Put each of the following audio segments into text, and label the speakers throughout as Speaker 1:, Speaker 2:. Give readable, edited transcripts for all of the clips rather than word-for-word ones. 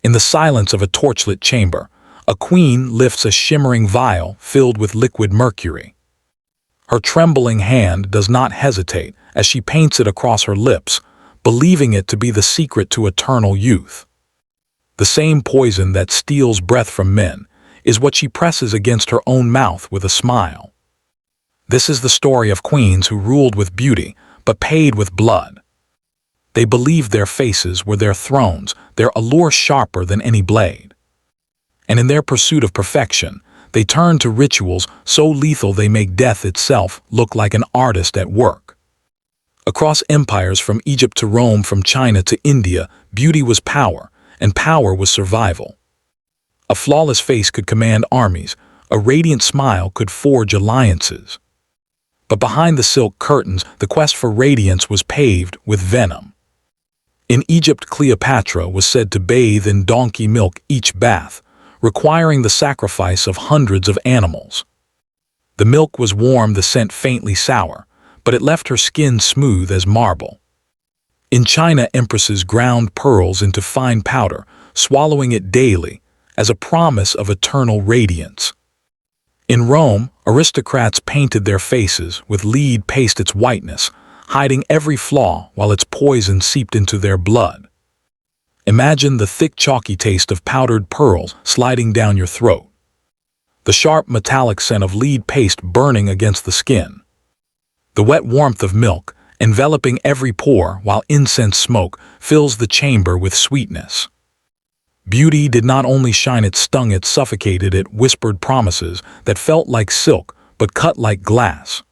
Speaker 1: In the silence of a torchlit chamber, a queen lifts a shimmering vial filled with liquid mercury. Her trembling hand does not hesitate as she paints it across her lips, believing it to be the secret to eternal youth. The same poison that steals breath from men is what she presses against her own mouth with a smile. This is the story of queens who ruled with beauty, but paid with blood. They believed their faces were their thrones, their allure sharper than any blade. And in their pursuit of perfection, they turn to rituals so lethal they make death itself look like an artist at work. Across empires from Egypt to Rome, from China to India, beauty was power, and power was survival. A flawless face could command armies, a radiant smile could forge alliances. But behind the silk curtains, the quest for radiance was paved with venom. In Egypt, Cleopatra was said to bathe in donkey milk each bath, requiring the sacrifice of hundreds of animals. The milk was warm, the scent faintly sour, but it left her skin smooth as marble. In China, empresses ground pearls into fine powder, swallowing it daily, as a promise of eternal radiance. In Rome, aristocrats painted their faces with lead paste its whiteness, hiding every flaw while its poison seeped into their blood. Imagine the thick, chalky taste of powdered pearls sliding down your throat. The sharp, metallic scent of lead paste burning against the skin. The wet warmth of milk enveloping every pore while incense smoke fills the chamber with sweetness. Beauty did not only shine, it stung, it suffocated, it whispered promises that felt like silk but cut like glass.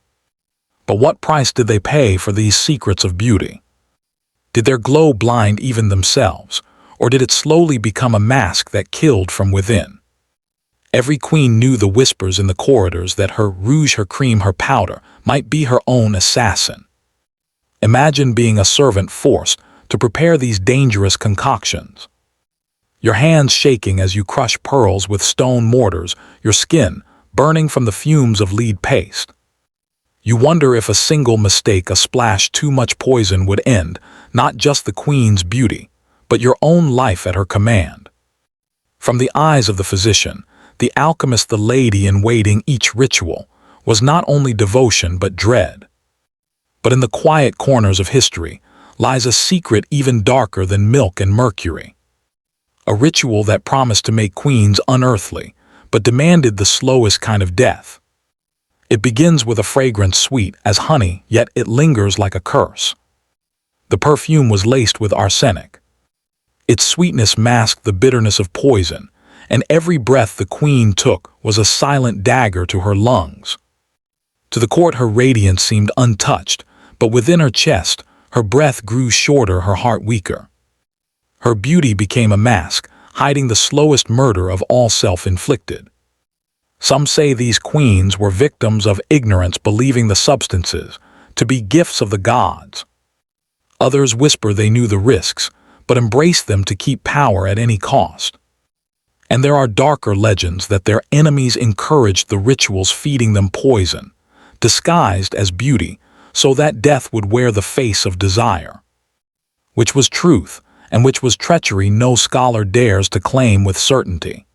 Speaker 1: But what price did they pay for these secrets of beauty? Did their glow blind even themselves, or did it slowly become a mask that killed from within? Every queen knew the whispers in the corridors that her rouge, her cream, her powder might be her own assassin. Imagine being a servant forced to prepare these dangerous concoctions. Your hands shaking as you crush pearls with stone mortars, your skin burning from the fumes of lead paste. You wonder if a single mistake, a splash too much poison would end not just the queen's beauty, but your own life at her command. From the eyes of the physician, the alchemist, the lady in waiting, each ritual was not only devotion but dread. But in the quiet corners of history lies a secret even darker than milk and mercury. A ritual that promised to make queens unearthly, but demanded the slowest kind of death. It begins with a fragrance sweet as honey, yet it lingers like a curse. The perfume was laced with arsenic. Its sweetness masked the bitterness of poison, and every breath the queen took was a silent dagger to her lungs. To the court, her radiance seemed untouched, but within her chest, her breath grew shorter, her heart weaker. Her beauty became a mask, hiding the slowest murder of all self-inflicted. Some say these queens were victims of ignorance, believing the substances to be gifts of the gods. Others whisper they knew the risks, but embraced them to keep power at any cost. And there are darker legends that their enemies encouraged the rituals, feeding them poison, disguised as beauty, so that death would wear the face of desire. Which was truth, and which was treachery, no scholar dares to claim with certainty.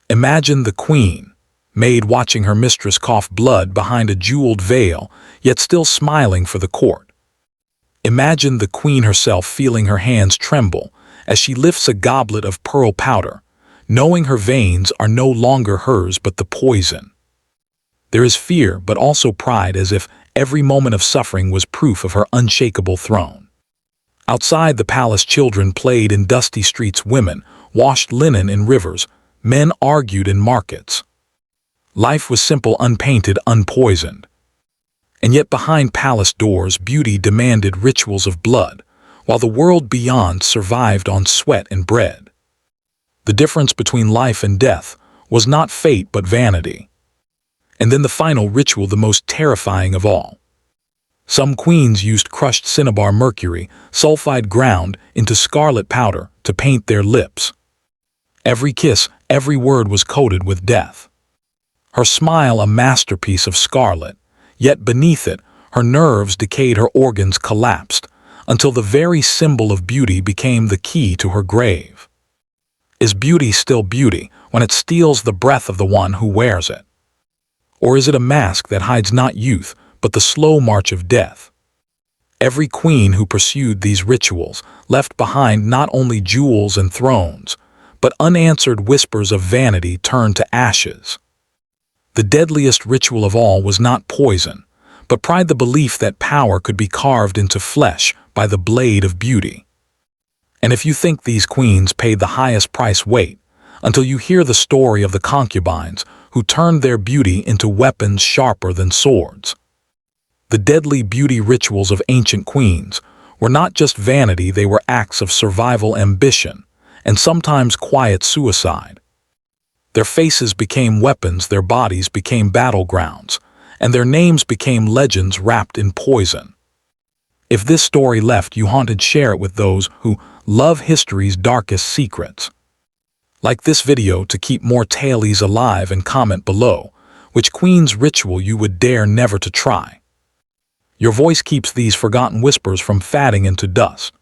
Speaker 1: Imagine the queen, maid watching her mistress cough blood behind a jeweled veil, yet still smiling for the court. Imagine the queen herself feeling her hands tremble as she lifts a goblet of pearl powder, knowing her veins are no longer hers but the poison. There is fear but also pride, as if every moment of suffering was proof of her unshakable throne. Outside the palace, children played in dusty streets, women washed linen in rivers, men argued in markets. Life was simple, unpainted, unpoisoned. And yet behind palace doors, beauty demanded rituals of blood, while the world beyond survived on sweat and bread. The difference between life and death was not fate but vanity. And then the final ritual, the most terrifying of all. Some queens used crushed cinnabar, mercury, sulfide ground into scarlet powder to paint their lips. Every kiss, every word was coated with death. Her smile a masterpiece of scarlet, yet beneath it, her nerves decayed, her organs collapsed, until the very symbol of beauty became the key to her grave. Is beauty still beauty when it steals the breath of the one who wears it? Or is it a mask that hides not youth, but the slow march of death? Every queen who pursued these rituals left behind not only jewels and thrones, but unanswered whispers of vanity turned to ashes. The deadliest ritual of all was not poison, but pride, the belief that power could be carved into flesh by the blade of beauty. And if you think these queens paid the highest price, wait until you hear the story of the concubines who turned their beauty into weapons sharper than swords. The deadly beauty rituals of ancient queens were not just vanity, they were acts of survival, ambition, and sometimes quiet suicide. Their faces became weapons, their bodies became battlegrounds, and their names became legends wrapped in poison. If this story left you haunted, share it with those who love history's darkest secrets. Like this video to keep more tales alive and comment below which queen's ritual you would dare never to try. Your voice keeps these forgotten whispers from fading into dust.